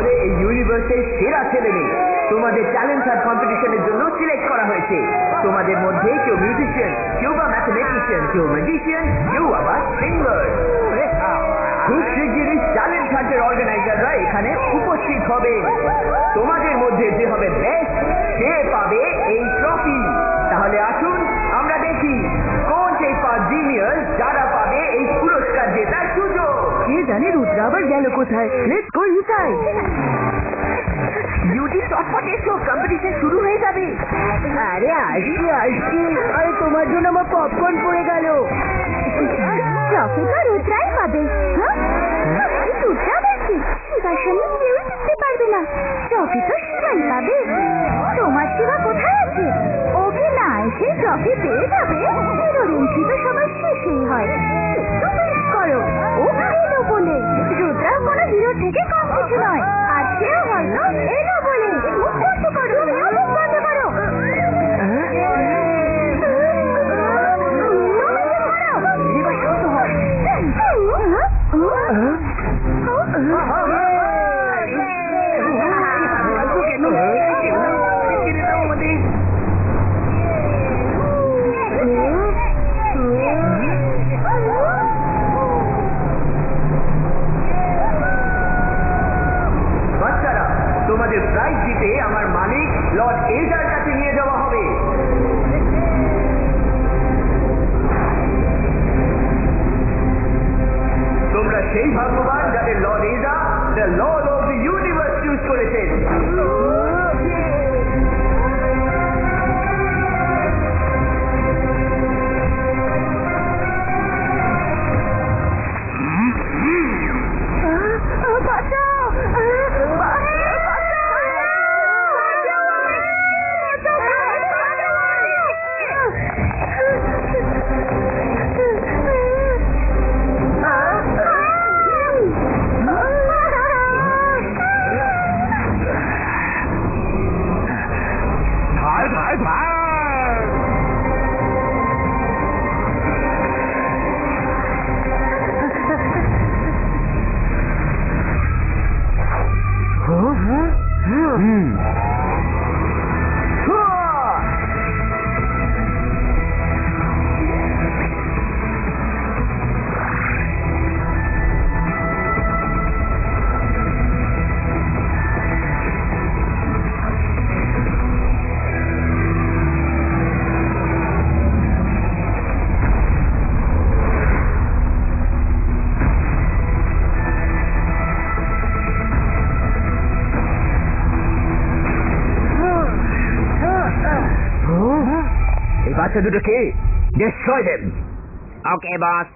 হচ্ছে এই ইউনিভার্সের সেরা ছেলে মেয়ে। তোমাদের ট্যালেন্ট হান্ট কম্পিটিশনের জন্য সিলেক্ট করা হয়েছে। তোমাদের মধ্যে কেউ মিউজিশিয়ান, কেউ বা ম্যাথমেটিশিয়ান, কেউ ম্যাজিশিয়ান, কেউ আবার সিঙ্গার। খুব শিগগিরই ট্যালেন্ট হান্টের অর্গানাইজাররা এখানে উপস্থিত হবে। তোমাদের মধ্যে যে হবে বেস্ট সে পাবে এই ট্রফি। তাহলে আসুন আমরা দেখি কোন সেই 5 জিনিয়াস যারা পাবে এই পুরস্কার জেতার সুযোগ। কে জানে রুদ্রা আবার গেল কোথায়। Let's go inside. বিউটি চটপট এসো, কম্পিটিশন শুরু হয়ে যাবে। আরে আসছি আসছি। আরে তোমার জন্য আমার পপকর্ন পড়ে গেল। ট্রফি তো রুদ্রাই পাবে। রুদ্রা দেখছি শিবার সঙ্গে কেউই জিততে পারবে না। ট্রফি তো শিবাই পাবে। তোমার শিবা কোথায় আছে? ওকে না এসে ট্রফি পেয়ে যাবে। হিরোর এন্ট্রি তো সবার শেষেই হয়। একটু ওয়েট করো, ও এলো বলে। রুদ্রা কোনো হিরো থেকে কম কিছু নয়। আজকেও হয়তো এলো বলে। মুখ বন্ধ করো, মুখ বন্ধ করো। বাচ্চারা, তোমাদের প্রাইজ জিতে আমার মালিক লর্ড এজার কাছে নিয়ে যাওয়া হবে। তোমরা সেই ভাগ্যবান যাদের lord Eza the lord of the universe choose করেছেন। এই বাচ্চা দুটোকে destroy them. ওকে বস।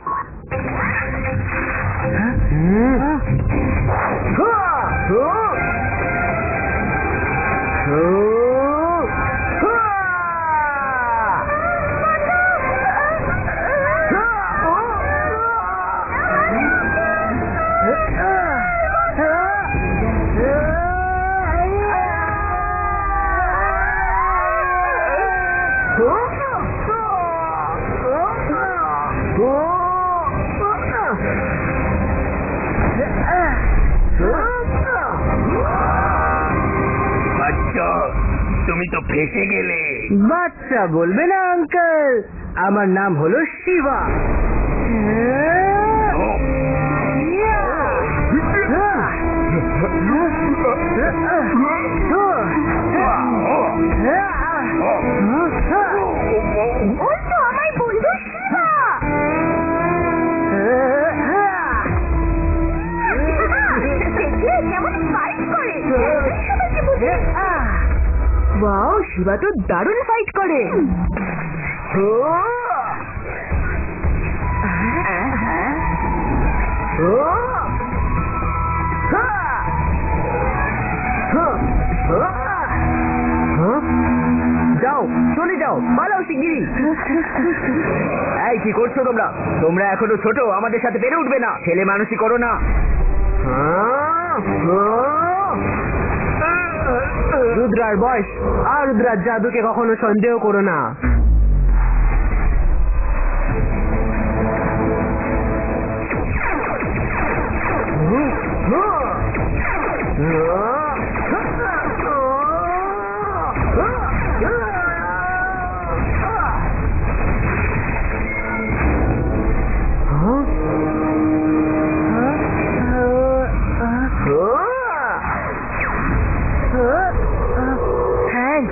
বাচ্চা, তুমি তো ফেসে গেলে। বাচ্চা বলবে না আঙ্কেল, আমার নাম হলো শিবা। ওই তো আমার বন্ধু শিবা। দেখলে কেমন ফাইট করে। সবাইকে বুঝে। ওয়াও, শিবা তো দারুণ ফাইট করে। যাও, চলে যাও, পালাও শিগগিরই। এই কি করছো তোমরা? তোমরা এখনো ছোট, আমাদের সাথে পেরে উঠবে না। ছেলে মানুষই করো না। রুদ্রার বয়স আর রুদ্রার জাদুকে কখনো সন্দেহ করো না। Thanks,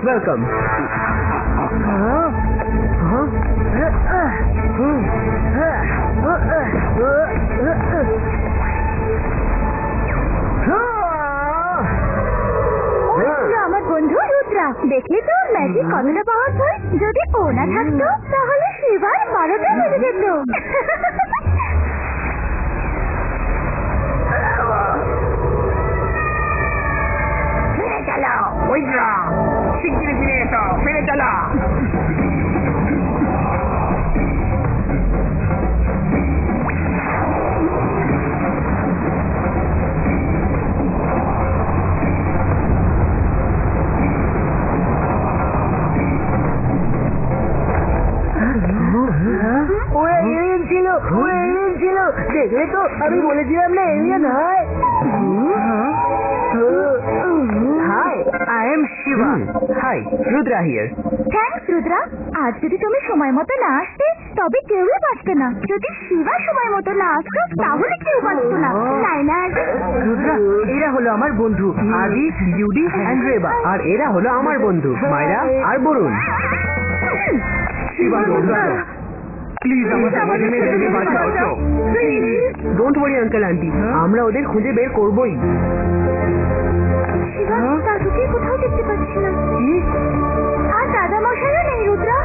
welcome. আমার বন্ধু রুদ্রা, দেখলি তো ম্যাজিক কতটা পাওয়ারফুল। যদি ও না থাকতো তাহলে শিবার 12টা বেজে যেত। ফিরে চলো উইন্ড্রা, শিগগিরই ফিরে এসো, ফিরে চলো। দেখলে তো আমি বলেছিলাম না এলিয়েন হয়। Hi, I am Shiva. Hi, Rudra here. Thanks Rudra. আজ যদি তুমি সময় মতো না আসতে তবে কেউই বাঁচতো না। যদি শিবা সময় মতো না আসতো তাহলে কেউ বাঁচতো না, তাই না? রুদ্রা, এরা হলো আমার বন্ধু আদি, ইউডি এন্ড রেবা। আর এরা হলো আমার বন্ধু মায়রা আর বরুণ। শিবা, প্লিজ আমাদের মেয়েদেরকে বাঁচাও। ডোন্ট ওয়ারি আঙ্কেল আন্টি, আমরা ওদের খুঁজে বের করবই। শিবা, দাদুকে কোথাও দেখতে পাচ্ছি না। আর দাদা মশাইও নেই রুদ্রা।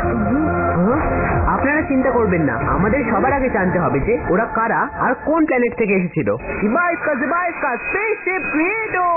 আপনারা চিন্তা করবেন না, আমাদের সবার আগে জানতে হবে যে ওরা কারা আর কোন প্ল্যানেট থেকে এসেছিল। জিবাইস্কা স্পেসশিপ ক্রিয়েটো।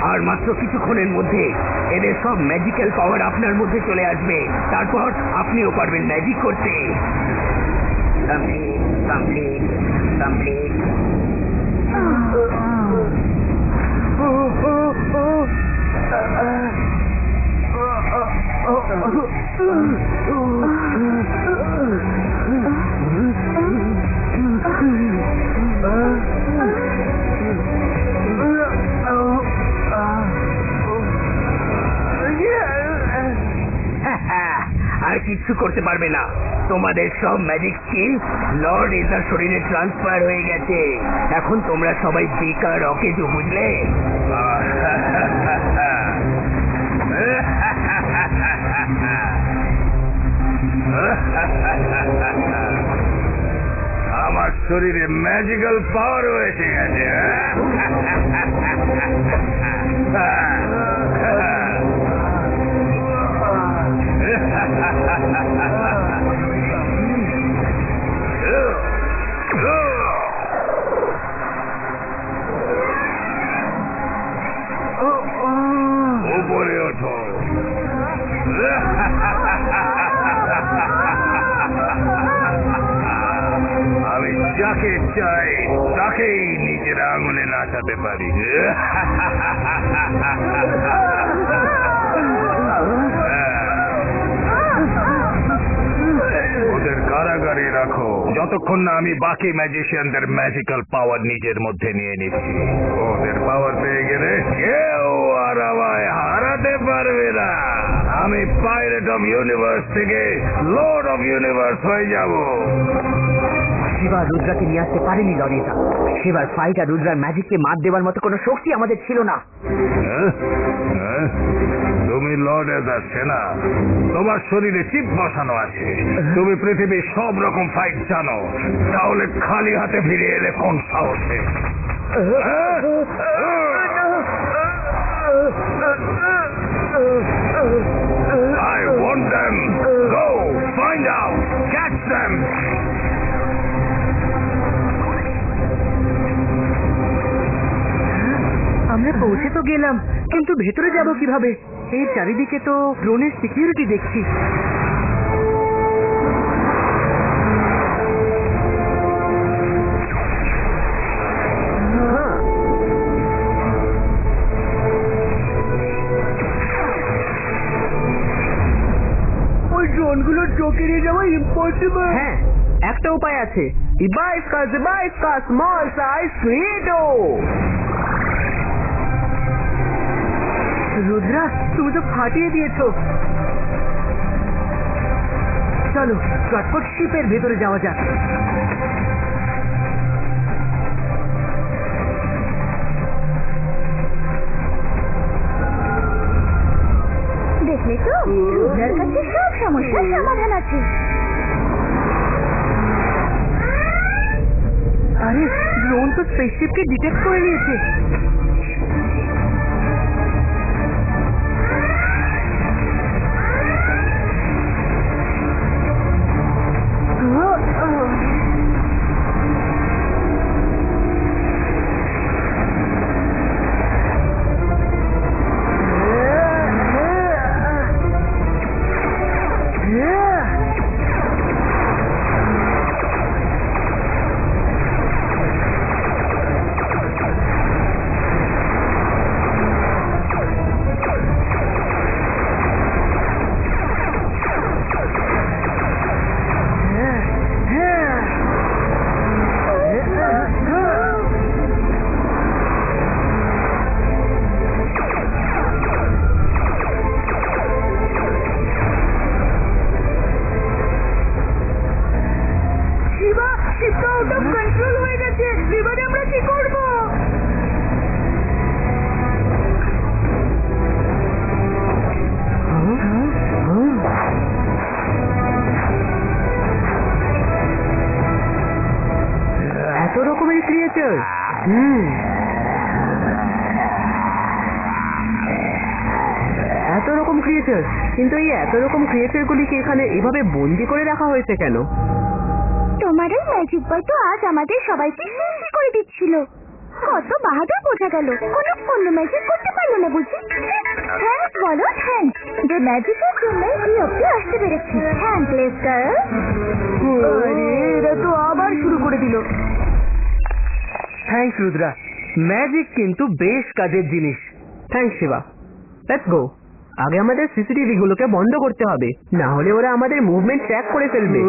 আর মাত্র কিছুক্ষণের মধ্যে এদের সব ম্যাজিক্যাল পাওয়ার আপনার মধ্যে চলে আসবে। তারপর আপনিও পারবেন ম্যাজিক করতে। আর কিচ্ছু করতে পারবে না। তোমাদের সব ম্যাজিক স্কিল লর্ড ইজার শরীরে ট্রান্সফার হয়ে গেছে। এখন তোমরা সবাই বেকার অকেজো, বুঝলে? আমার শরীরে ম্যাজিক্যাল পাওয়ার এসে গেছে। উপরে ওঠো। আমি যাকে চাই তাকেই নিজের আঙুলে নাচাতে পারি। ওদের কারাগারে রাখো যতক্ষণ না আমি বাকি ম্যাজিশিয়ানদের ম্যাজিক্যাল পাওয়ার নিজের মধ্যে নিয়ে নিচ্ছি। ওদের পাওয়ার পেয়ে গেলে কেউ আর আমায় হারাতে পারবে না। আমি পাইরেট অফ ইউনিভার্স থেকে লর্ড অফ ইউনিভার্স হয়ে যাব। শিবা রুদ্রাকে নিয়ে আসতে পারেনি ললিতা। শিবার ফাইট আর রুদ্রার ম্যাজিককে মাত দেওয়ার মতো কোনো শক্তি আমাদের ছিল না। তুমি লর্ড যাচ্ছে না, তোমার শরীরে চিপ বসানো আছে, তুমি পৃথিবীর সব রকম ফাইট জানো, তাহলে খালি হাতে ফিরে এলে কোন সাহসে? I want them. Go, find out, catch them. আমরা পৌঁছে তো গেলাম, কিন্তু ভেতরে যাব কিভাবে? এই চারিদিকে তো ড্রোনের সিকিউরিটি দেখছি। ওই ড্রোনগুলোর চোখে নিয়ে যাওয়া ইম্পসিবল। হ্যাঁ, একটা উপায় আছে। ইবাইস্কা স্মল সাইজ ক্রিয়েটো। রুদ্রা, তুমি তো ফাটিয়ে দিয়েছো। চলো চটপট শিপের ভেতরে যাওয়া যাক। দেখলে তো রুদ্রার কাছে সব সমস্যার সমাধান আছে। আরে ড্রোন তো স্পেসশিপকে ডিটেক্ট করে নিয়েছে। এত রকমের ক্রিয়েচার। এত রকম ক্রিয়েচার, কিন্তু এই এত রকম ক্রিয়েচার গুলিকে এখানে এভাবে বন্দি করে রাখা হয়েছে কেন? তোমার ওই ম্যাজিক বয় তো আজ আমাদের সবাইকে শেষ করে দিচ্ছিল। কত বাহাদুর বোঝা গেল, কোনো অন্য ম্যাজিক করতে পারলো না বুঝি। থ্যাঙ্কস বলো, থ্যাঙ্কস, যে ম্যাজিকের জন্য এই অব্দি আসতে পেরেছি। Thank Leicester. এরা তো আবার শুরু করে দিল। থ্যাঙ্কস রুদ্রা, ম্যাজিক কিন্তু বেশ কাজের জিনিস। থ্যাঙ্কস শিবা। Let's go. আগে আমাদের সিসিটিভি গুলোকে বন্ধ করতে হবে, না হলে ওরা আমাদের মুভমেন্ট ট্র্যাক করে ফেলবে।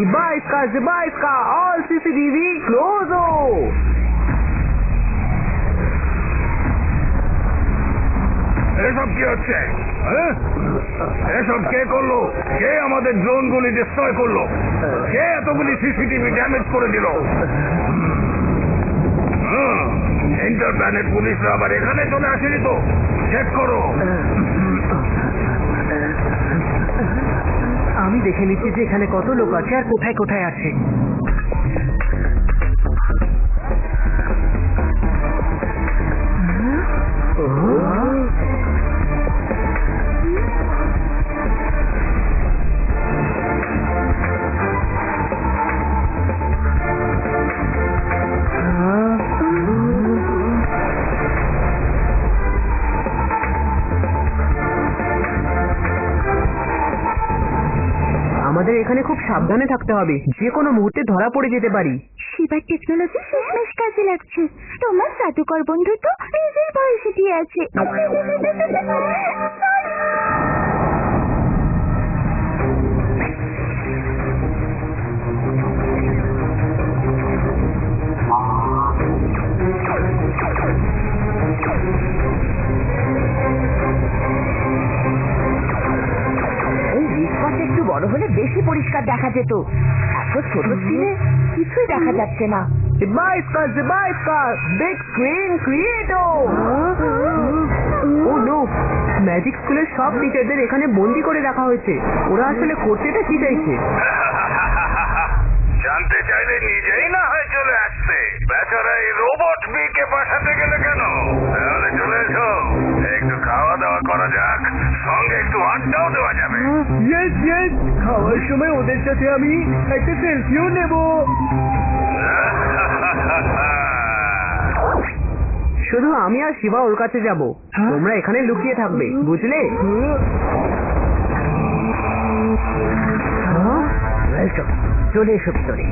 ইবাইস্কা অল সিসিটিভি ক্লোজ। এসব কি হচ্ছে? এসব কে করলো? কে আমাদের ড্রোনগুলি ডিস্ট্রয় করলো? কে এতগুলি সিসিটিভি ড্যামেজ করে দিল? ইন্টারপ্ল্যানেট পুলিশরা আবার এখানে চলে আসেনি তো? চেক করো। আমি দেখে নিচ্ছি যে এখানে কত লোক আছে আর কোথায় কোথায় আছে। আমাদের এখানে খুব সাবধানে থাকতে হবে, যে কোনো মুহূর্তে ধরা পড়ে যেতে পারি। শিবার টেকনোলজি শেষমেশ কাজে লাগছে। তোমার জাদুকর বন্ধু তো নিজের বয়সে দিয়ে আছে। এই রিক্সাটা একটু বড় হলে বেশি পরিষ্কার দেখা যেত। এত ছোট স্ক্রিনে কিছুই দেখা যাচ্ছে না। Big screen creator. Oh no, magic স্কুলের সব টিচারদের এখানে বন্দি করে রাখা হয়েছে। ওরা আসলে করতেটা কি চাইছে? জানতে চাইলে নিজেই না হয় চলে আসতে। বেচারা এই রোবট বিকে পাঠাতে গেলে কেন? তাহলে চলে এসো, একটু খাওয়া দাওয়া করা যাক, সঙ্গে একটু আড্ডাও দেওয়া যাবে। খাওয়ার সময় ওদের সাথে আমি একটা সেলফিও নেব। শুধু আমি আর শিবা ওর কাছে যাব, তোমরা এখানে লুকিয়ে থাকবে, বুঝলে? চলে এসো ভিতরে।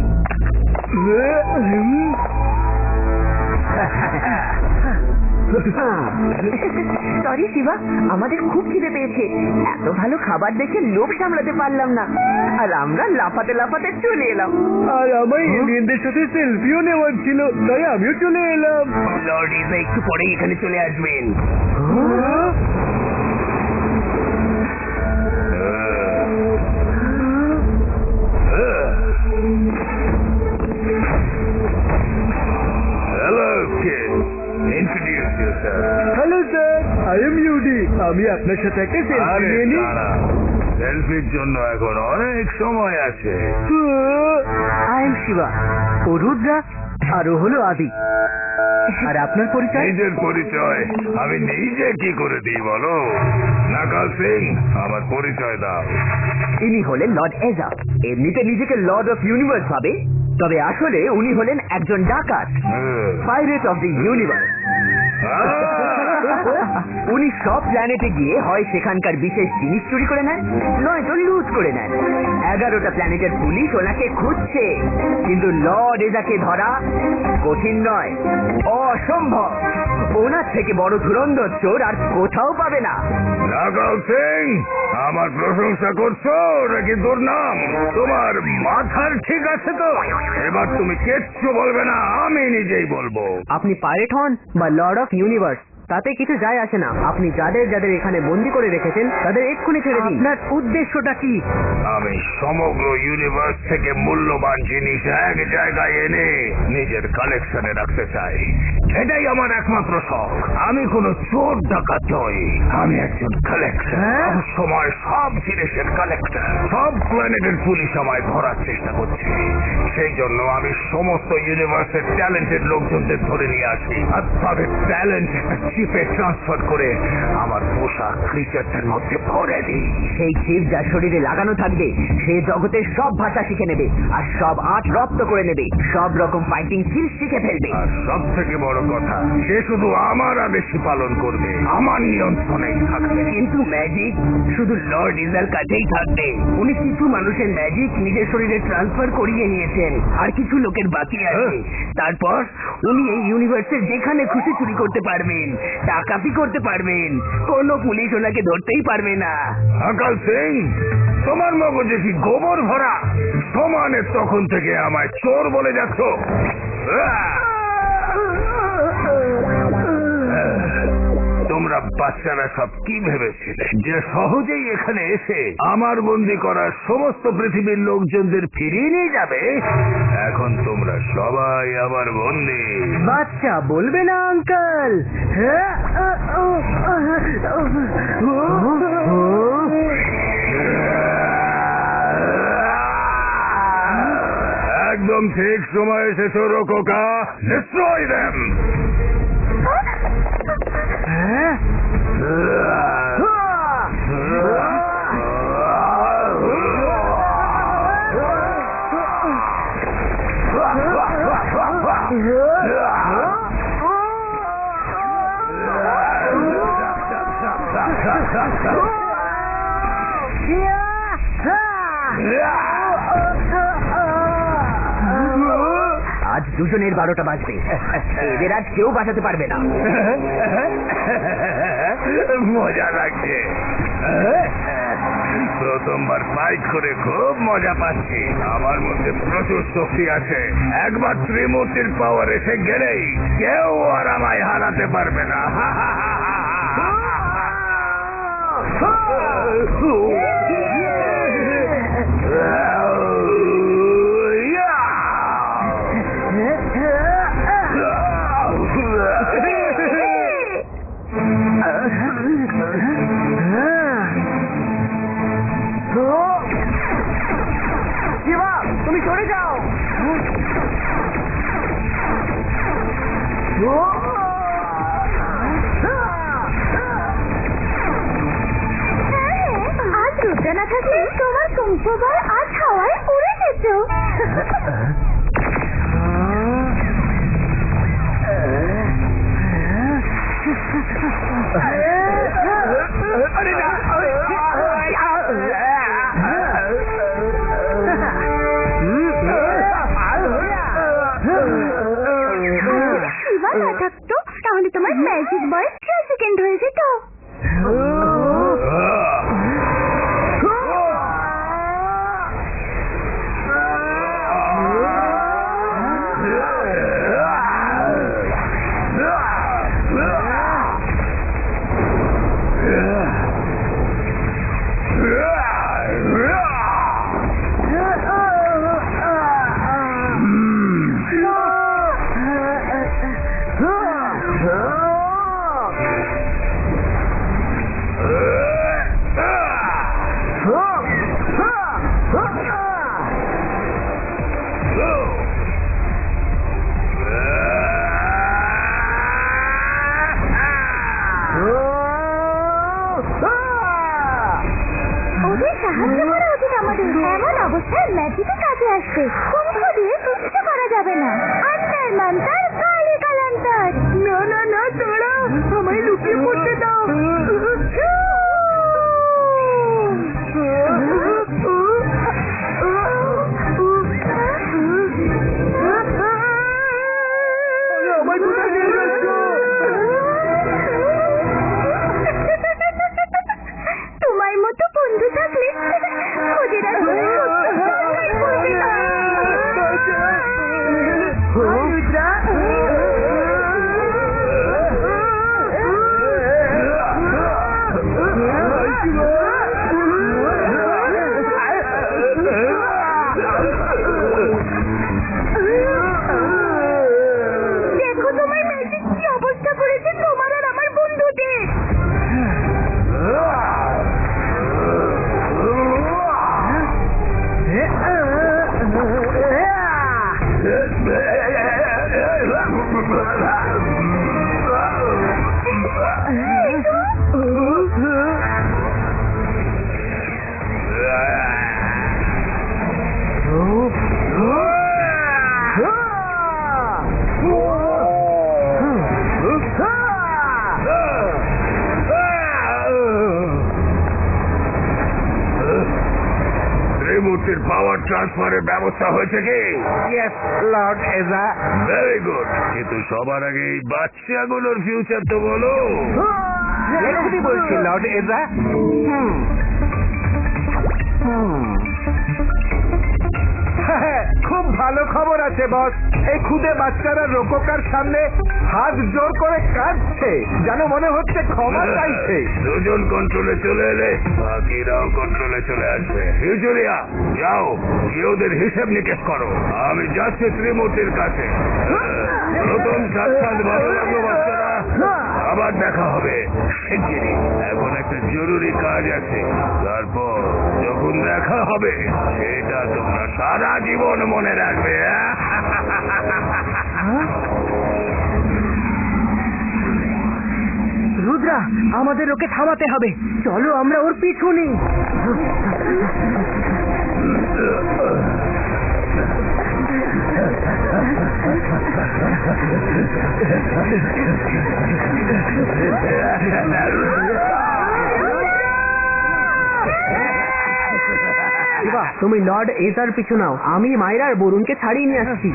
সরি শিবা, আমাদের খুব খিদে পেয়েছে। এত ভালো খাবার দেখে লোভ সামলাতে পারলাম না, আর আমরা লাফাতে লাফাতে চলে এলাম। আর আমার এলিয়েনদের সাথে সেলফিও নেওয়ার ছিল, তাই আমিও চলে এলাম। লর্ড ইজা একটু পরেই এখানে চলে আসবেন। Hello kid, introduce yourself. Hello sir, I am ইউডি। আমি আপনার সাথে একটা সেলফি নিয়ে নিই। সেলফির জন্য এখন অনেক সময় আছে। আই এম শিবা, ও রুদ্রা, আর ও হলো আদি। আর আপনার পরিচয়? নিজের পরিচয় আমি নিজে কি করে দিই বলো? নাকাল সিং, আমার পরিচয় দাও। ইনি হলেন লর্ড এজা। এমনিতে নিজেকে লর্ড অফ ইউনিভার্স ভাবে, তবে আসলে উনি হলেন একজন ডাকাত, পাইরেট অফ দি ইউনিভার্স। উনি সব প্ল্যানেটে গিয়ে হয় সেখানকার বিশেষ জিনিস চুরি করে নেন, নয়তো লুট করে নেন। 11টা প্ল্যানেটের পুলিশ ওনাকে খুঁজছে, কিন্তু লর্ড এজাকে ধরা কঠিন নয়, অসম্ভব। ওনার থেকে বড় ধুরন্ধর চোর আর কোথাও পাবে না। নাকাল সিং, আমার প্রশংসা করছো নাকি তোর নাম? তোমার মাথার ঠিক আছে তো? এবার তুমি কিচ্ছু বলবে না, আমি নিজেই বলবো। আপনি পাইরেট হন বা লর্ড অফ ইউনিভার্স, তাতে কিছু যায় আসে না। আপনি যাদের যাদের এখানে বন্দি করে রেখেছেন তাদের এক্ষুনি ছেড়ে দিন। আপনার উদ্দেশ্যটা কি? আমি সমগ্র ইউনিভার্স থেকে মূল্যবান জিনিস এক জায়গায় এনে নিজের কালেকশনে রাখতে চাই। এটাই আমার একমাত্র শখ। আমি কোনো চোর ডাকাত নই, আমি একজন কালেক্টর। সময় সব জিনিসের কালেক্টর। সব প্ল্যানেটের পুলিশ আমায় ধরার চেষ্টা করছে, সেই জন্য আমি সমস্ত ইউনিভার্সের ট্যালেন্টেড লোকজনদের ধরে নিয়ে আসি, আর তাদের ট্যালেন্ট চিপে ট্রান্সফার করে আমার পোষা ক্রিচারদের মধ্যে ভরে দিই। সেই চিপ যার শরীরে লাগানো থাকবে সে জগতের সব ভাষা শিখে নেবে, আর সব আর্ট রপ্ত করে নেবে, সব রকম ফাইটিং স্কিল শিখে ফেলবে। আর সব থেকে বড় কথা, সে শুধু আমার আদেশই পালন করবে, আমার নিয়ন্ত্রণেই থাকবে। কিন্তু ম্যাজিক শুধু লর্ড ইজার কাছেই থাকবে। উনি কিছু মানুষের ম্যাজিক নিজের শরীরে ট্রান্সফার করিয়ে নিয়েছেন, আর কিছু লোকের বাকি আছে। তারপর উনি এই ইউনিভার্সে যেখানে খুশি চুরি করতে পারবেন, ডাকাতি করতে পারবেন, কোনো পুলিশ ওনাকে ধরতেই পারবে না। নাকাল সিং, তোমার মগজে কি গোবর ভরা? সমানে তখন থেকে আমায় চোর বলে যাচ্ছ। তোমরা বাচ্চারা সব কি ভেবেছিলে যে সহজেই এখানে এসে আমার বন্দি করা সমস্ত পৃথিবীর লোকজনদের ফিরিয়ে নিয়ে যাবে? এখন তোমরা সবাই আমার বন্দি। বাচ্চা বলবে না আঙ্কেল। একদম ঠিক সময় এসেছো রোকোকা। Destroy them. আজ দুজনের 12টা বাজবে। এদের আজ কেউ বাঁচাতে পারবে না। মজা লাগছে। প্রথমবার ফাইট করে খুব মজা পাচ্ছি। আমার মধ্যে প্রচুর শক্তি আছে। একবার ত্রিমূর্তির পাওয়ার এসে গেলেই কেউ আর আমায় হারাতে পারবে না। শিবা, তুমি সরে যাও। আজ রুদ্র না থাকলে তোমার কুম্ভ বল আজ হাওয়ায় উড়ে যেত। শিবা না থাকতো তাহলে তোমার ম্যাজিক বয়স 3 সেকেন্ড হয়ে যেত। ওদের সাহায্য করা উচিত আমাদের। এমন অবস্থায় ম্যাজিকে কাজে আসবে। কুম্ভ দিয়ে কিচ্ছু করা যাবে না। আন্তার মান্তার কালী কালান্তার। না না না, তোরা আমায় লুকিয়ে পড়তে দাও। তোমার মতো বন্ধু থাকলে ওদের আর দেখো তোমার ম্যাজিক কি অবস্থা করেছে তোমার আর আমার বন্ধুদের। ত্রিমূর্তির পাওয়ার ট্রান্সফারের ব্যবস্থা হয়েছে কি? Yes lord Eza. Very good. কিন্তু সবার আগে এই বাচ্চাগুলোর ফিউচার তো বলো। এক্ষুনি বলছি লর্ড এজা। খুব ভালো খবর আছে বস। এই খুদে বাচ্চারা রোকোকার সামনে হাত জোর করে কাঁদছে, যেন মনে হচ্ছে ক্ষমা চাইছে। দুজন কন্ট্রোলে চলে এলে বাকিরাও কন্ট্রোলে চলে আসবে। ফিউচুরিয়া, যাও গিয়ে ওদের হিসেব নিকেশ করো। আমি যাচ্ছি ত্রিমূর্তির কাছে। প্রথম সাক্ষাৎ ভালো লাগলো বাচ্চারা, আবার দেখা হবে শিগগিরই। এখন একটা জরুরি কাজ আছে, তারপর যখন দেখা হবে সেটা তোমরা সারা জীবন মনে রাখবে। রুদ্রা, আমাদের ওকে থামাতে হবে। চলো আমরা ওর পিছু নিই। শেবা, তুমি লর্ড এজার পিছু নাও, আমি মায়রা আর বরুণকে ছাড়িয়ে নিয়ে আসছি।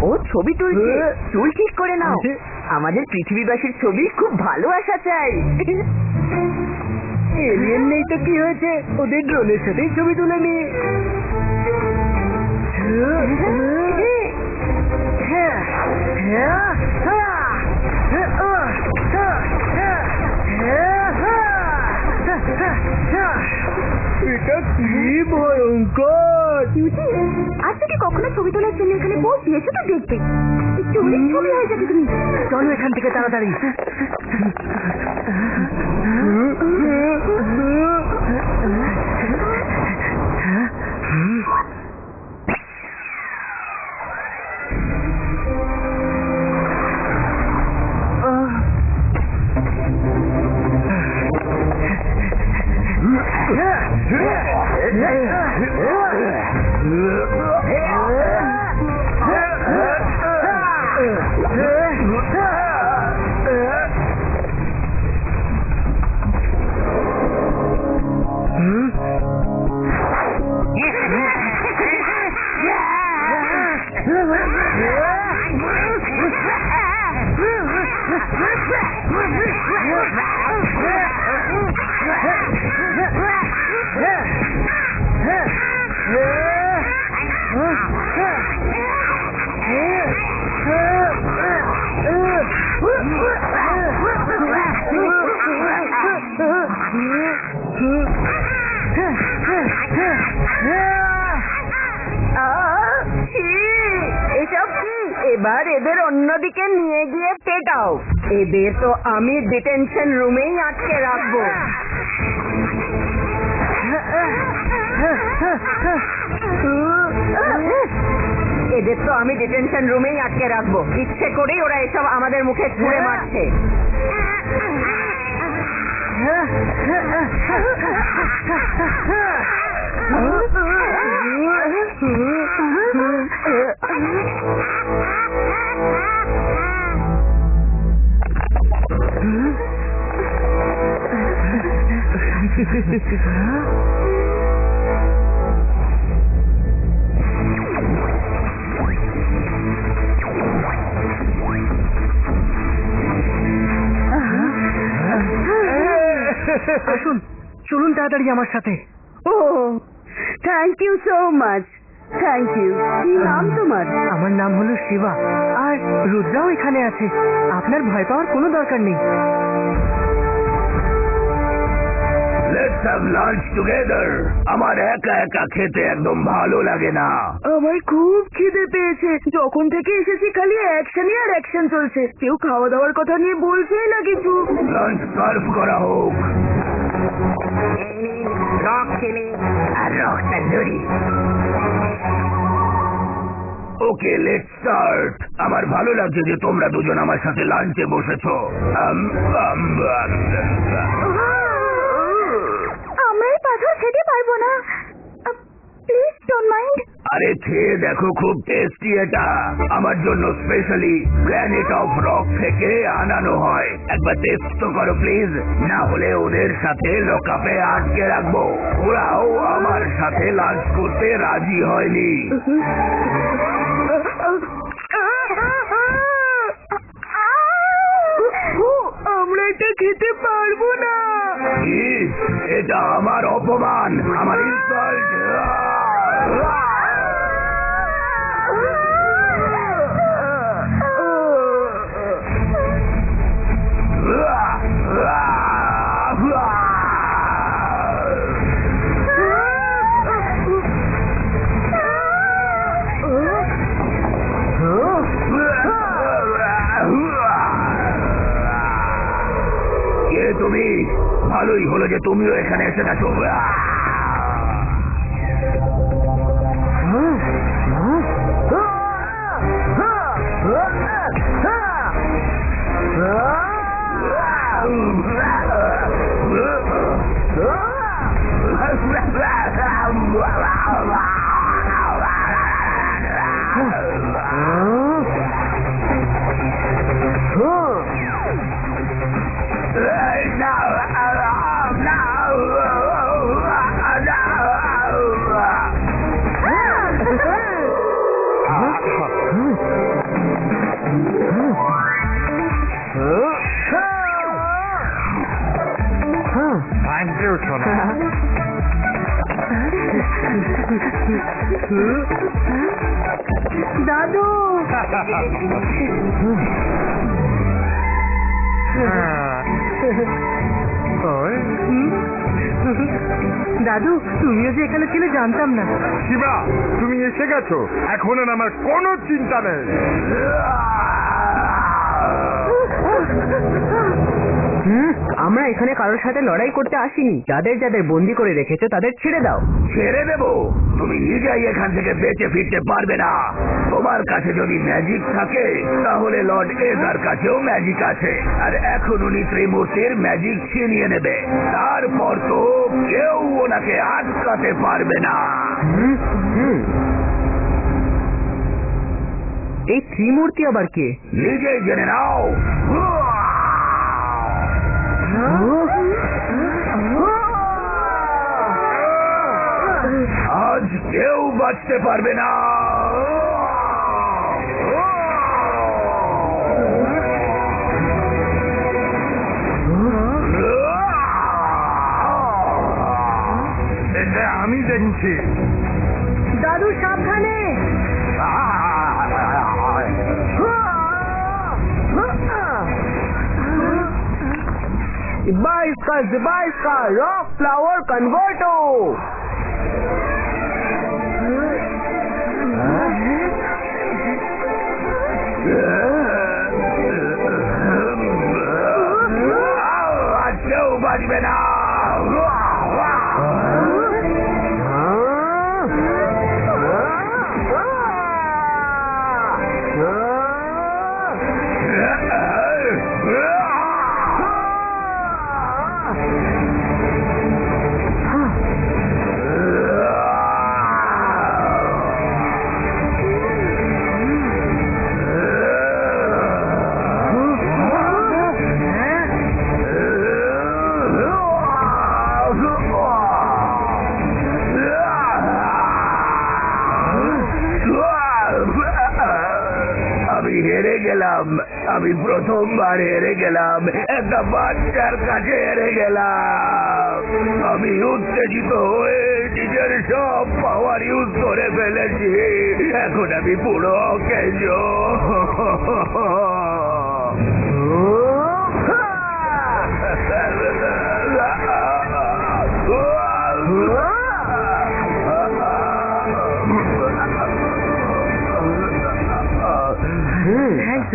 ও ছবি তুলছে, চুল ঠিক করে নাও। আমাদের পৃথিবীবাসীর ছবি খুব ভালো আসা চাই। এলিয়েন নেই তো কি হয়েছে, ওদের ড্রোনের সাথেই ছবি তুলে নি। এটা কি ভয়ঙ্কর! আর যদি কখনো ছবি তোলার জন্য এখানে বসে এসে তো দেখবে, চুলের ছবি হয়ে যাবে তুমি। চলো এখান থেকে তাড়াতাড়ি। এসব কি? এবার এদের অন্যদিকে নিয়ে গিয়ে পেটাও। এদের তো আমি ডিটেনশন রুমেই আটকে রাখবো। এদের তো আমি ডিটেনশন রুমেই আটকে রাখবো। ইচ্ছে করেই ওরা এসব আমাদের মুখে ছুঁড়ে মারছে। আসুন, চলুন তাড়াতাড়ি আমার সাথে। Oh thank you so much, thank you. কি নাম তোমার? আমার নাম হলো শিবা, আর রুদ্রাও এখানে আছে। আপনার ভয় পাওয়ার কোনো দরকার নেই। Let's have lunch together. আমার একা একা খেতে একদম ভালো লাগে না। আমার খুব খিদে পেয়েছে। যখন থেকে এসেছি খালি অ্যাকশনই আর অ্যাকশন চলছে। কেউ খাওয়া দাওয়ার কথা নিয়ে বলছেই না কিছু। লাঞ্চ সার্ভ করা হোক। রক চিলি আর rock tandoori. Okay, let's start. আমার ভালো লাগছে যে তোমরা দুজন আমার সাথে লাঞ্চে বসেছো। আমরা এই পাথর খেতে পারবো না, প্লিজ ডোন্ট মাইন্ড। আরে খেয়ে দেখো, খুব টেস্টি এটা। আমার জন্য স্পেশালি প্ল্যানেট অফ রক থেকে আনানো হয়। একবার টেস্ট তো করো প্লিজ, না হলে ওদের সাথে লকআপে আটকে রাখবো। ওরাও আমার সাথে লাঞ্চ করতে রাজি হয়নি। আমরা এটা খেতে পারবো না। এটা আমার অপমান, আমার ইনসাল্ট। ভালোই হলো যে তুমিও এখানে এসে গেছো। থ্যাংক ইউ সোনা। দাদু দাদু তুমিও যে এখানে ছিলে জানতাম না। শিবা তুমি এসে গেছো, এখন আর আমার কোনো চিন্তা নেই। আমরা এখানে কারোর সাথে লড়াই করতে আসিনি। যাদের যাদের বন্দি করে রেখেছো তাদের ছেড়ে দাও। ছেড়ে দেবো? তুমি নিজেই এখান থেকে বেঁচে ফিরতে পারবে না। তোমার কাছে যদি ম্যাজিক থাকে তাহলে লর্ড এজার কাছেও ম্যাজিক আছে, আর এখন উনি ত্রিমূর্তির ম্যাজিক ছিনিয়ে নেবে। তারপর তো কেউ ওনাকে আটকাতে পারবে না। এই ত্রিমূর্তি আবার কে? নিজেই জেনে নাও। আজ কেউ বাঁচতে পারবে না। এটা আমি দেখছি। দাদু সাবধানে। Zibaiska, rock flower converto. আজ কেউ বাঁচবে না। আমি হেরে গেলাম। আমি প্রথমবার হেরে গেলাম। একটা বাচ্চার কাছে হেরে গেলাম। আমি উত্তেজিত হয়ে নিজের সব পাওয়ার ইউজ করে ফেলেছি। এখন আমি পুরো অকেজ।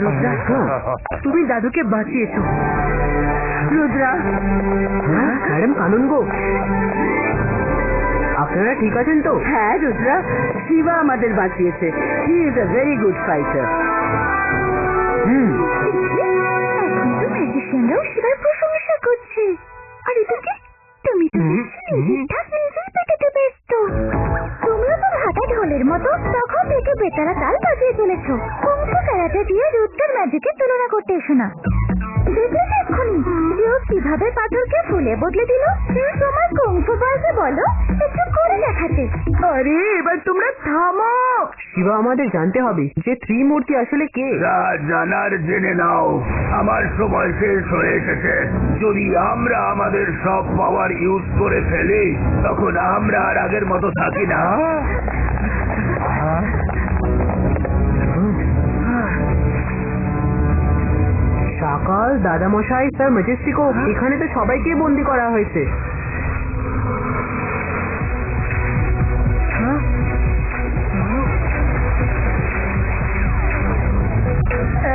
রুদ্রা, তুমি দাদুকে বাঁচিয়েছো। রুদ্রা, ম্যাডাম কানুন গো, আপনারা ঠিক আছেন তো? হ্যাঁ রুদ্রা, শিবা আমাদের বাঁচিয়েছে। He is a very good fighter. এখন তো ম্যাজিশিয়ানরাও শিবার প্রশংসা করছে। আর এদিকে তুমি তো ঠিকঠাক নিজেই পেটাতে ব্যস্ত। তুমিও তো হাতা ঢোলের মতো তখন থেকে বেতারা তাল বাজিয়ে চলেছ। কুংফু ক্যারাটে দিয়ে রুদ্রের ম্যাজিকের তুলনা করতে এসো না। দেখলে তো এক্ষুনি যে ও কিভাবে পাথরকে ফুলে বদলে দিল। তোমার কুংফু বলকে বলো একটু করে দেখাতে। আরে এবার তোমরা থামো। শিবা, আমাদের জানতে হবে যে ত্রিমূর্তি আসলে কে। যা জানার জেনে নাও। আমার সময় শেষ হয়ে এসেছে। যদি আমরা আমাদের সব পাওয়ার ইউজ করে ফেলি তখন আমরা আর আগের মতো থাকি না। সকাল দাদামশাই, স্যার ম্যাজেস্টিকো, এখানে তো সবাইকে বন্দি করা হয়েছে।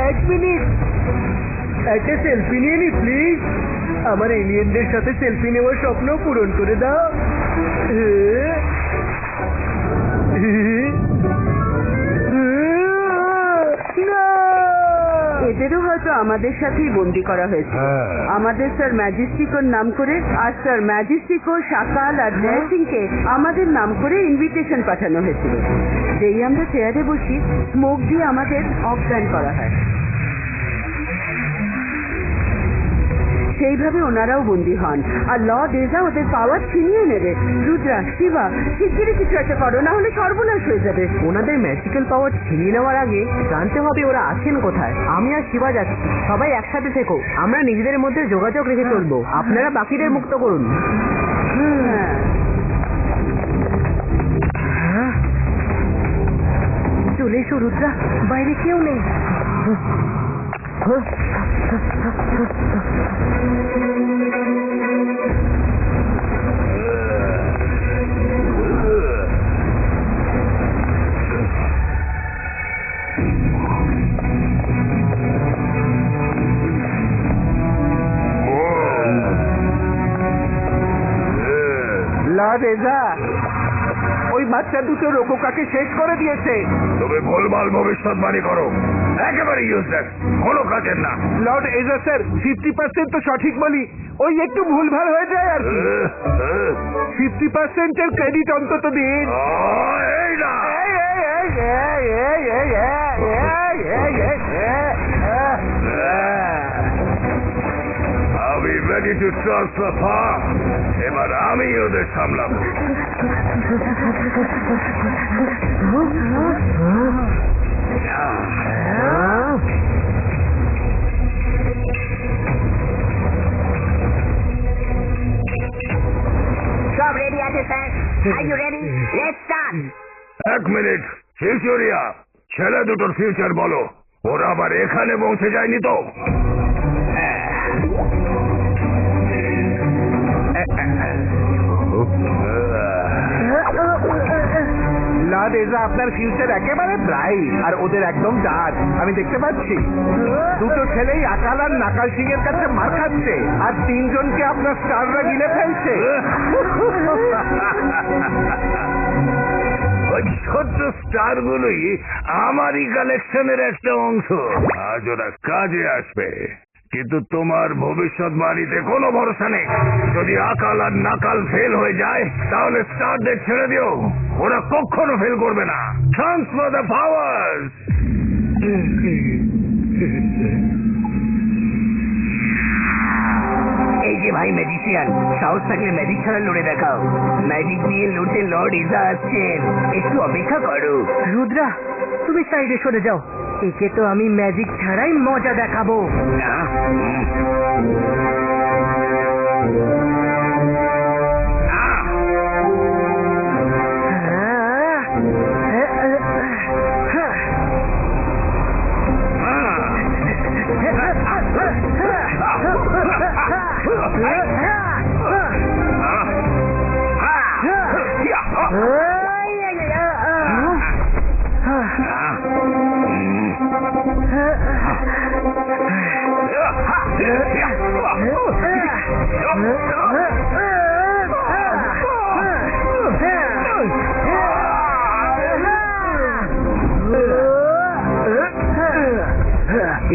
এক মিনিট, একটা সেলফি নিয়ে নি প্লিজ। আমার এলিয়েনদের সাথে সেলফি নেওয়ার স্বপ্ন পূরণ করে দাও। এদেরও হয়তো আমাদের সাথেই বন্দি করা হয়েছে। আমাদের স্যার ম্যাজেস্টিকোর নাম করে, আর স্যার ম্যাজেস্টিকো, শাকাল আর জয় সিংকে আমাদের নাম করে ইনভিটেশন পাঠানো হয়েছিল। যেই আমরা চেয়ারে বসি, স্মোক দিয়ে আমাদের অজ্ঞান করা হয়। সেইভাবে ওনারাও বন্দী হন, আর লর্ড এজা ওদের পাওয়ার ছিনিয়ে নেবে। রুদ্রা, শিবা, শিগগিরই কিছু একটা করো, না হলে সর্বনাশ হয়ে যাবে। ওনাদের ম্যাজিক্যাল পাওয়ার ছিনিয়ে নেওয়ার আগে জানতে হবে ওরা আছেন কোথায়। আমি আর শিবা যাচ্ছি, সবাই একসাথে থেকো। আমরা নিজেদের মধ্যে যোগাযোগ রেখে চলবো। আপনারা বাকিদের মুক্ত করুন। চলে এসো রুদ্রা, বাইরে কেউ নেই। লর্ড এজা, ওই বাচ্চা দুটো রোবোকাকে শেষ করে দিয়েছে। তুমি ভুলভাল ভবিষ্যৎবাণী করো, একেবারে ইউজলেস, কোনো কাজের না। লর্ড এজা স্যার, 50% তো সঠিক বলি, ওই একটু ভুলভাল হয়ে যায় আর কি। 50% এর ক্রেডিট অন্তত দিন। এই না, আমি রেডি টু ট্রান্সফার ফার্ম। এবার আমি ওদের সামলাবো। সব রেডি আছে sir. Are you ready? Let's start. এক মিনিট, ফিউচারিয়া, ছেলে দুটোর ফিউচার বলো। ওরা আবার এখানে পৌঁছে যায়নি তো? লর্ড এজা, আপনার ফিউচার একেবারে ব্রাইট, আর ওদের একদম ডার্ক। আমি দেখতে পাচ্ছি দুটো ছেলেই আকাল আর নাকাল সিং এর কাছে মার খাচ্ছে, আর তিনজনকে আপনার স্টাররা গিলে ফেলছে। ওই ছোট্ট স্টার গুলোই আমারই কালেকশনের একটা অংশ। আজ ওরা কাজে আসবে, কিন্তু তোমার ভবিষ্যৎবাণীতে কোনো ভরসা নেই। যদি আকাল আর নাকাল ফেল হয়ে যায়, তাহলে স্টারদের ছেড়ে দিও, ওরা কখনো ফেল করবে না। Transfer the powers. এই যে ভাই ম্যাজিশিয়ান, সাহস থাকলে ম্যাজিক ছাড়া লড়ে দেখাও। ম্যাজিক দিয়ে লড়তে লর্ড ইজা আসছেন, একটু অপেক্ষা করো। রুদ্রা, তুমি সাইডে সরে যাও। একে তো আমি ম্যাজিক ছাড়াই মজা দেখাবো।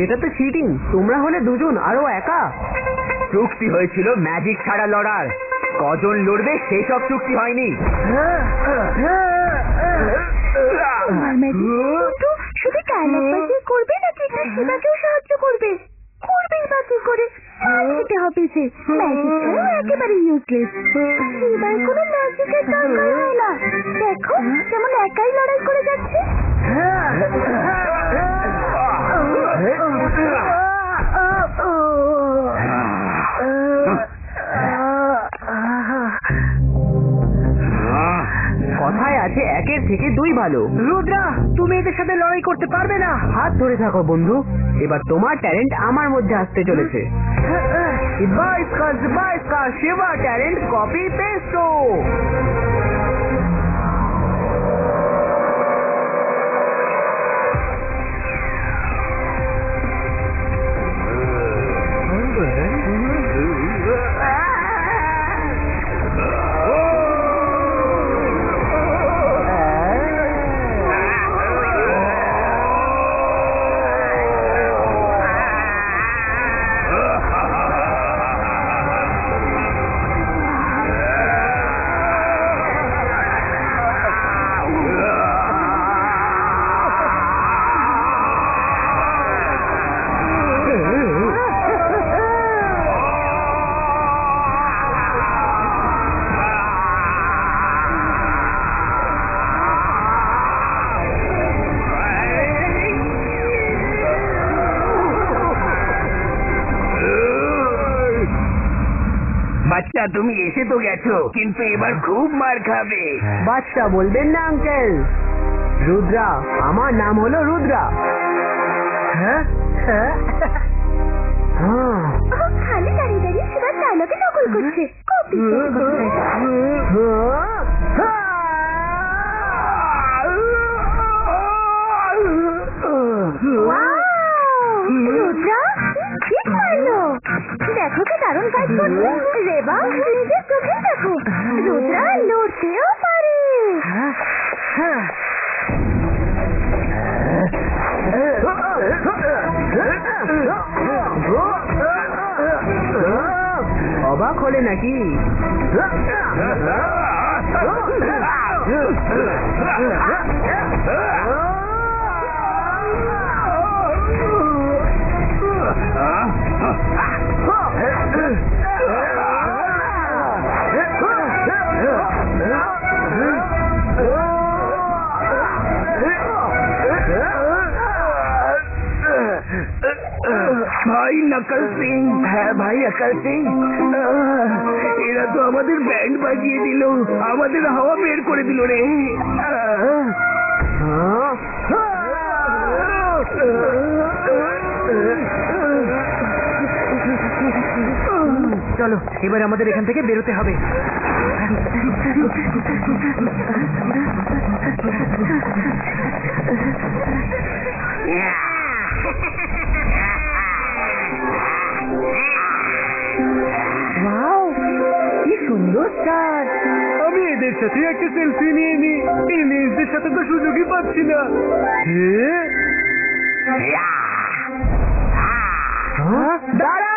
এটা তো চিটিং। তোমরা হলে দুজন, আরো একা। চুক্তি হয়েছিল ম্যাজিক ছাড়া লড়ার। কজন লড়বে সেই সব চুক্তি হয়নি। আমার ম্যাজিক কিন্তু শুধু ডায়লগ করবে নাকি একটু শিবাকেও সাহায্য করবে? করবেই বা কি করে? খেতে হবে যে ম্যাজিক ছাড়াও একেবারে ইউজলেস। শিবার কোনো ম্যাজিকের দরকার হয় না। দেখো যেমন একাই লড়াই করে যাচ্ছে। কথায় আছে একের থেকে দুই ভালো। রুদ্রা, তুমি এদের সাথে লড়াই করতে পারবে না। হাত ধরে থাকো বন্ধু, এবার তোমার ট্যালেন্ট আমার মধ্যে আসতে চলেছে। শিবা ট্যালেন্ট কপি পেস্টো। বাচ্চা তুমি এসে তো গেছো, কিন্তু এবার খুব মার খাবে। বাচ্চা বলবেন না আঙ্কেল, রুদ্রা, আমার নাম হলো রুদ্রা। হ্যাঁ হ্যাঁ খালি দাঁড়িয়ে দাঁড়িয়ে শিবার ডায়লগে নকল করছে। রুদ্রা ঠিক মারলো, দেখো কি দারুণ কাজ করছে। রেবা নিজের চোখে দেখো, রুদ্রা লড়তেও পারে। অবাক হলে নাকি? ভাই নকল সিং। হ্যাঁ ভাই নকল সিং, এরা তো আমাদের ব্যান্ড বাজিয়ে দিল, আমাদের হাওয়া বের করে দিল রে। চলো এবার আমাদের এখান থেকে বেরোতে হবে। কি সুন্দর স্টার। আমি এদের সাথে একটা সেলফি নিয়ে নি, এলিয়েন্সদের সাথে তো সুযোগই পাচ্ছি না। দাঁড়াও!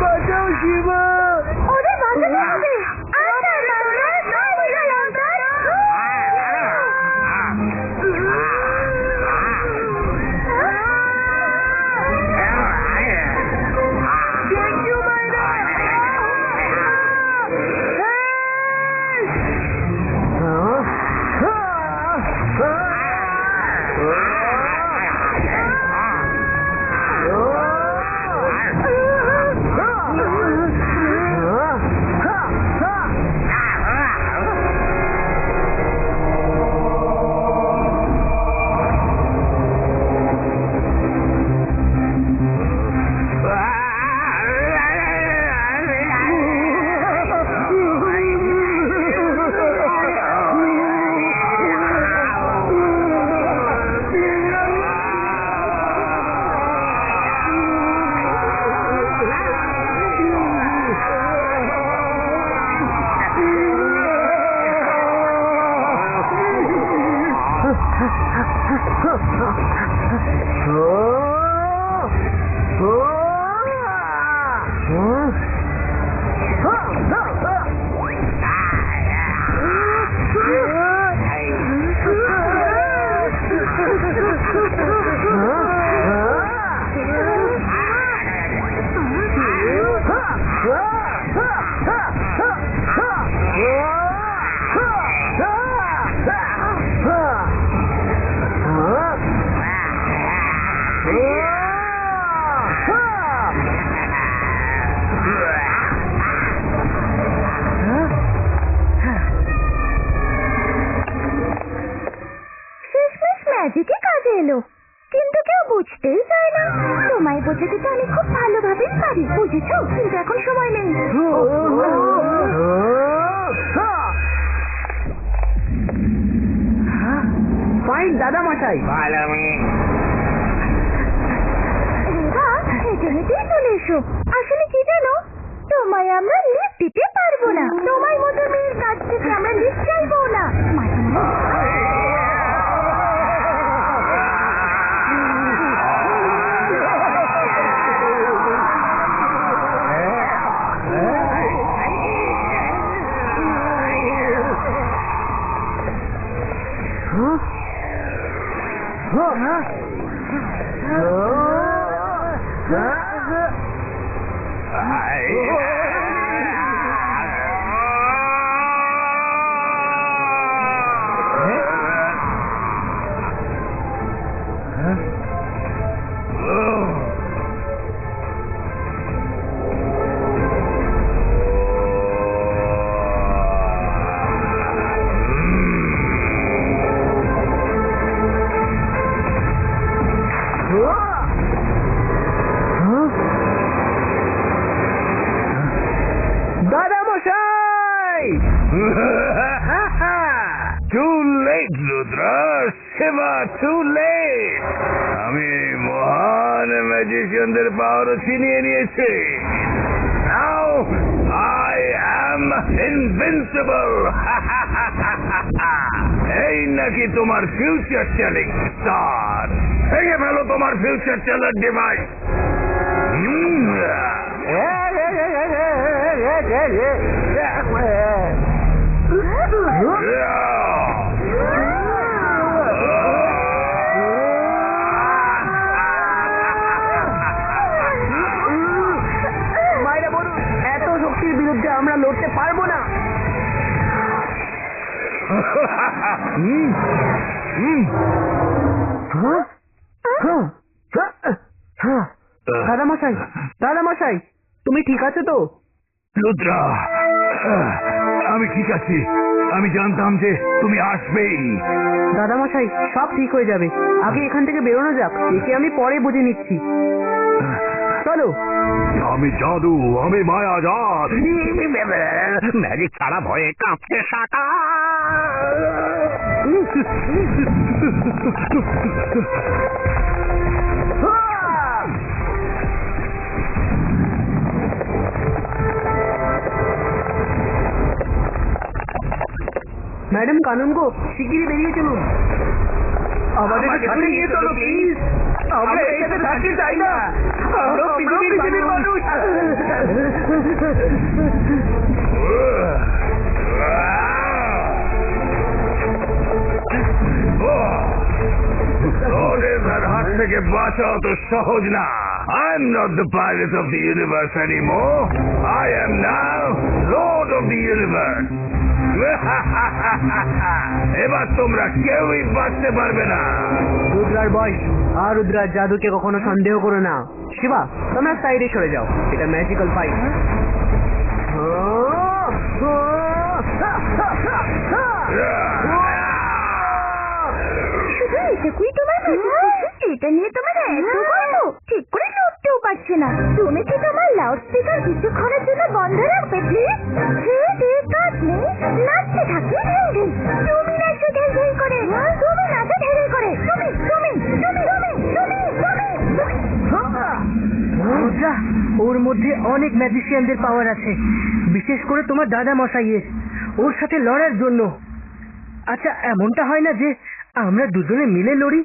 বাঁচাও শিবা! ওদের বাঁচাতে হবে। ম্যাজিকে কাজে এলো, কিন্তু কেউ বুঝতেই চায় না। তোমায় বোঝাতে তো আমি খুব ভালোভাবেই পারি, বুঝেছো? কিন্তু এখন সময় নেই। ফাইন দাদা মশাই। রেবা, হেঁটে হেঁটেই চলে এসো। আসলে কি জানো, তোমায় আমরা লিফট দিতে পারবো না। তোমার মতো মেয়ের কাছ থেকে আমরা লিফট চাইবো না। দাদা মশাই! Too late, Rudra. Shiva, too late. আমি মহান ম্যাজিশিয়ানদের পাওয়ার ছিনিয়ে নিয়েছি। Now I am invincible. এই নাকি তোমার ফিউচার টেলিং স্টার? ভেঙে ফেলো তোমার ফিউচার টেলার ডিভাইস। মায়েরা বলুন, এত শক্তির বিরুদ্ধে আমরা লড়তে পারবো না। দাদা মশাই, দাদা মশাই, তুমি ঠিক আছো তো? রুদ্রা, আমি ঠিক আছি। আমি জানতাম যে তুমি আসবেই। দাদা মশাই, সব ঠিক হয়ে যাবে। আগে এখান থেকে বেরোনো যাক, একে আমি পরে বুঝে নিচ্ছি। চলো। আমি জাদু, আমি মায়াজাত। ম্যাজিক ছাড়া ভয়ে কাঁপছে শাখা। ম্যাডাম কানুন গো, শিগগিরই বেরিয়ে চলুন। আমাদের সাথে নিয়ে চলো প্লিজ। আমরা এখানে থাকতে চাই না। আমরা পৃথিবীর মানুষ। ওদের হাত থেকে বাঁচা অত সহজ না। I am not the pilot of the universe anymore. I am now Lord of the universe. এবার তোমরা কেউই বাঁচতে পারবে না। রুদ্রার বয়স আর রুদ্রার জাদুকে কখনো সন্দেহ করো না। শিবা, তোমরা সাইডে সরে যাও, এটা ম্যাজিক্যাল ফাইট। শুধু এটুকুই তোমার ম্যাজিক, এটা নিয়ে তোমার এত গর্ব, ঠিক করে লড়তেও পারছে না। তুমি কি তোমার লাউড স্পিকার কিছুক্ষণের জন্য বন্ধ রাখবে প্লিজ? কাজ নেই, নাচতে থাকি ঢেউ ঢেউ। তুমি নাচো ঢেউ ঢেউ করে, তুমি নাচো ঢেউ ঢেউ করে। তুমি তুমি তুমি তুমি তুমি তুমি রুদ্রা, ওর মধ্যে অনেক ম্যাজিশিয়ানদের পাওয়ার আছে, বিশেষ করে তোমার দাদা মশাইয়ের। ওর সাথে লড়ার জন্য। আচ্ছা, এমনটা হয় না যে আমরা দুজনে মিলে লড়ি?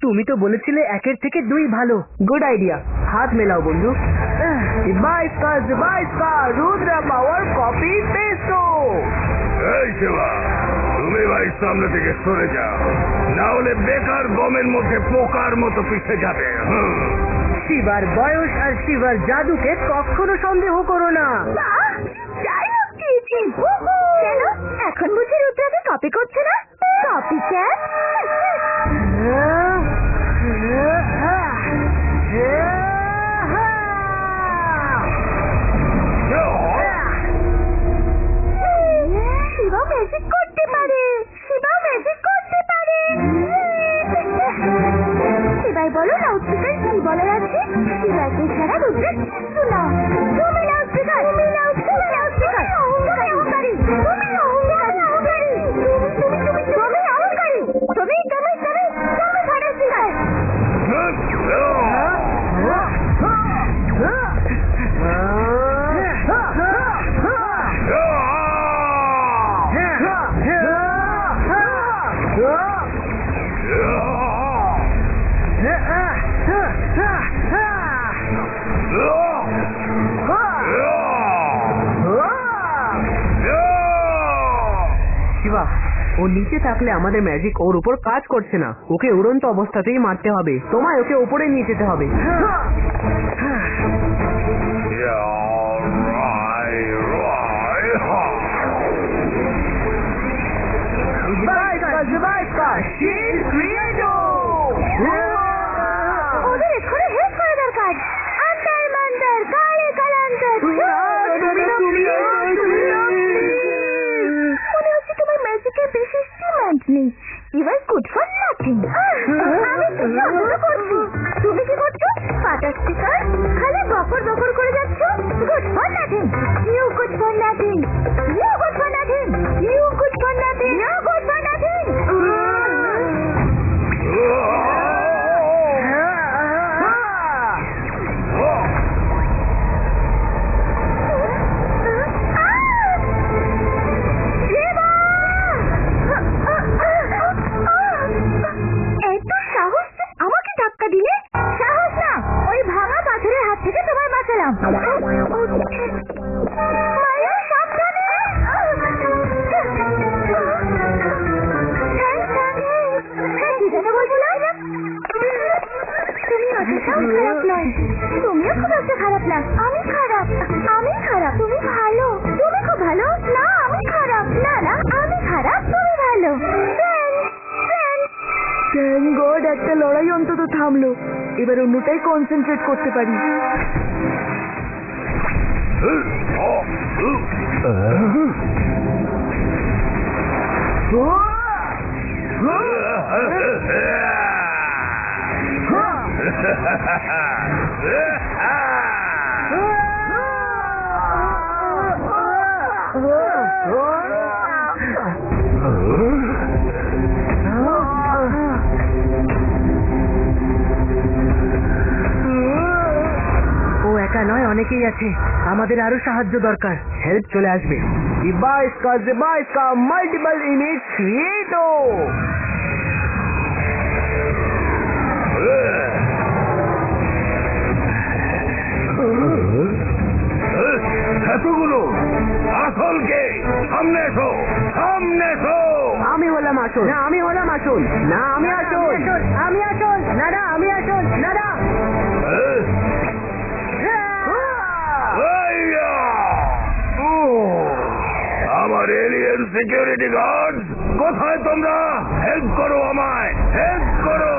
তুমি তো বলেছিলে একের থেকে দুই ভালো। গুড আইডিয়া, হাত মেলাও বন্ধু। রুদ্রা পাওয়ার কপি পেস্টো। এই শিবা, তুমি ভাই সামনে থেকে সরে যাও, না হলে বেকার বমের মধ্যে পোকার মতো পিছে যাবে। শিবার বয়স আর শিবার জাদুকে কখনো সন্দেহ করো না। যাই হোক দিয়েছি। কেন এখন বুঝি রুদ্রাকে কপি করছে না? Copy cat. শিবা ম্যাজিক করতে পারে, শিবা ম্যাজিক করতে পারে। এবার বলো লাউডস্পিকার কি বলার আছে? শিবাকে ছাড়া রুদ্র কিছু না। তুমি লাউডস্পিকার, তুমি লাউডস্পিকার, তুমি অহংকারী, তুমি অহংকারী, তুমি তুমি তুমি তুমি অহংকারী, তুমি তুমি তুমি তুমি ভাড়া শিকার। শিবা, ও নিচে থাকলে আমাদের ম্যাজিক ওর উপর কাজ করছে না। ওকে উড়ন্ত অবস্থাতেই মারতে হবে। তোমায় ওকে উপরে নিয়ে যেতে হবে। ওদের এক্ষুনি হেল্প করা দরকার। আন্দার মান্দার কালে কালান্তর। মনে হচ্ছে তোমার ম্যাজিকের বেশি স্টিমেন্ট নেই। You are good for nothing. আমি তো জাদুটা করছি। তুমি কি করছো? ফ্যান্টাস্টিকার, খালি বকর বকর করে যাচ্ছ। Good for nothing, you good for nothing, you good for nothing, you good for nothing, you good for nothing. এত সাহস আমাকে ধাক্কা দিলে? সাহস না, ওই ভাঙা পাথরের হাত থেকে তোমায় বাঁচালাম। মায়া, সাবধানে। কি যেন বলছিলাম? তুমি অতটাও খারাপ নয়, তুমিও খুব একটা খারাপ না। আমি খারাপ, আমি খারাপ, তুমি ভালো। তুমি খুব ভালো না, আমি খারাপ। না না, আমি খারাপ, তুমি ভালো। থ্যাংক গড, একটা লড়াই অন্তত থামলো। এবার অন্যটাই কনসেন্ট্রেট করতে পারি। ও একা নয়, অনেকেই আছে। আমাদের আরো সাহায্য দরকার। হেল্প চলে আসবে। ডিভাইস का मल्टीपल इमेज क्रिएटो। এতগুলো আসলকে সামনে এসো, সামনে এসো। আমি হলাম আসল। না, আমি হলাম আসল। না, আমি আসল। আমি আসল। না না, আমি আসল। না না। আমার এলিয়েন সিকিউরিটি গার্ড, কোথায় তোমরা? হেল্প করো আমায়, হেল্প করো।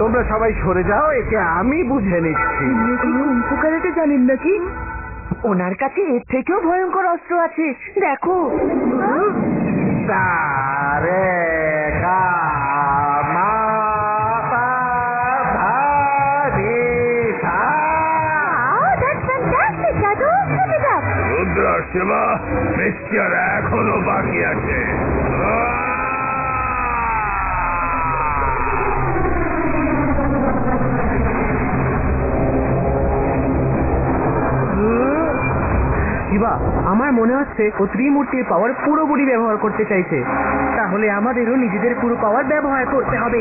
তোমরা সবাই সরে যাও, একে আমি বুঝে নিচ্ছি। উপকারেতে জানেন নাকি? ওনার কাছে এর থেকেও ভয়ঙ্কর অস্ত্র আছে, দেখো। রুদ্রাশিমা, মিক্সচার এখনো বাকি আছে। শিবা, আমার মনে হচ্ছে ও ত্রিমূর্তির পাওয়ার পুরোপুরি ব্যবহার করতে চাইছে। তাহলে আমাদেরও নিজেদের পুরো পাওয়ার ব্যবহার করতে হবে।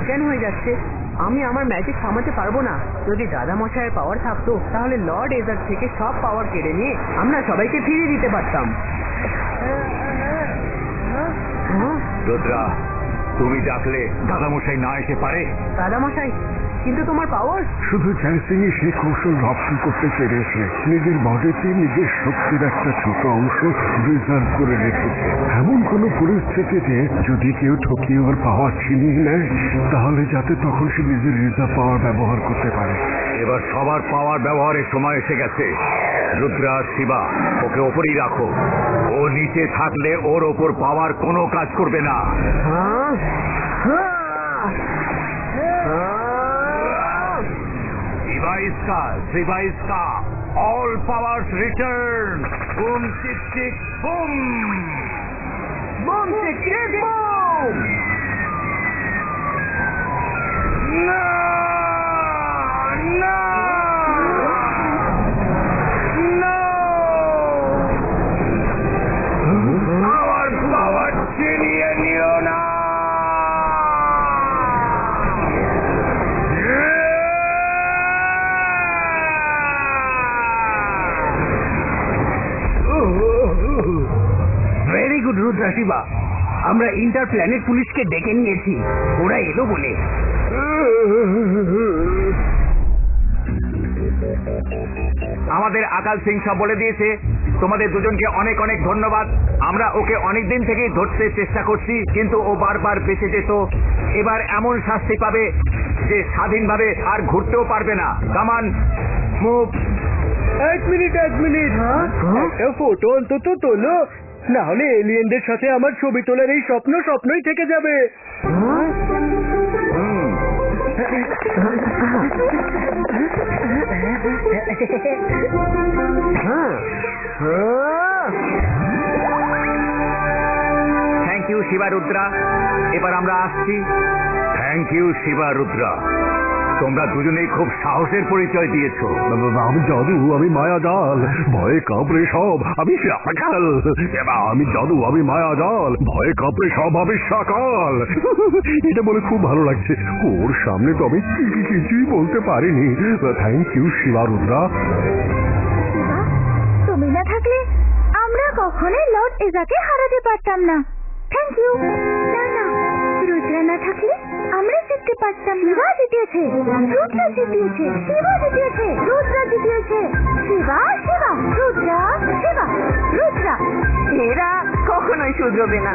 অজ্ঞান হয়ে যাচ্ছে। আমি আমার ম্যাজিক থামাতে পারবো না। যদি দাদা মশাইয়ের পাওয়ার থাকতো তাহলে লর্ড এজার থেকে সব পাওয়ার কেড়ে নিয়ে আমরা সবাইকে ফিরিয়ে দিতে পারতাম। রুদ্রা, তুমি ডাকলে দাদামশাই না এসে পারে? দাদা মশাই, কিন্তু তোমার পাওয়ার। শুধু চ্যান্সিংই সেই কৌশল রপ্ত করতে পেরেছে। নিজের বডিতে নিজের শক্তির একটা ছোট অংশ রিজার্ভ করে রেখেছে। এমন কোনো পরিস্থিতিতে যদি কেউ ঠকিয়ে ওর পাওয়ার ছিনিয়ে নেয়, তাহলে যাতে তখন সে নিজের রিজার্ভ পাওয়ার ব্যবহার করতে পারে। এবার সবার পাওয়ার ব্যবহারের সময় এসে গেছে। রুদ্রা আর শিবা, ওকে ওপরেই রাখো। ও নিচে থাকলে ওর ওপর পাওয়ার কোনো কাজ করবে না। শিবা ইস্কা, শিবা ইস্কা, all powers return. Boom tick tick boom. Boom tick tick boom. No! No! No! Our power ছিনিয়ে নিও না! ভেরি গুড রুদ্রা শিবা, আমরা ইন্টার প্ল্যানেট পুলিশকে ডেকে নিয়েছি, ওরা এলো বলে। আমাদের আকাল সিং সব বলে দিয়েছে। তোমাদের দুজনকে অনেক অনেক ধন্যবাদ। আমরা ওকে অনেক দিন থেকেই ধরতে চেষ্টা করছি, কিন্তু ও বারবার বেঁচে যেত। এবার এমন শাস্তি পাবে যে স্বাধীনভাবে আর ঘুরতেও পারবে না। কামান মুভ। এক মিনিট, একটা ফটো অন্তত তোলো, না হলে এলিয়েনদের সাথে আমার ছবি তোলার এই স্বপ্নই থেকে যাবে। Thank you Shiva Rudra. এবার আমরা আসছি। থ্যাংক ইউ শিবা রুদ্রা, তোমরা দুজনেই খুব সাহসের পরিচয় দিয়েছো। আমি জাদু, আমি মায়াজাল, ভয়ে কাঁপড়ে সব আমি সকাল। আমি জাদু, আমি মায়াজাল, ভয়ে কাঁপড়ে সব আমি সকাল। এটা বলে খুব ভালো লাগছে। ওর সামনে তো আমি কিছুই বলতে পারিনি। Thank you Shiva Rudra. শিবা, তুমি না থাকলে আমরা কখনোই লর্ড এজাকে হারাতে পারতাম না। Thank you. না না, রুদ্রা না থাকলে আমরা জিততে পারতাম। শিবা জিতেছে, রুদ্রা জিতিয়েছে, শিবা জিতিয়েছে, রুদ্রা জিতিয়েছে। শিবা শিবা, রুদ্রা শিবা, রুদ্রা। এরা কখনোই শুধরবে না।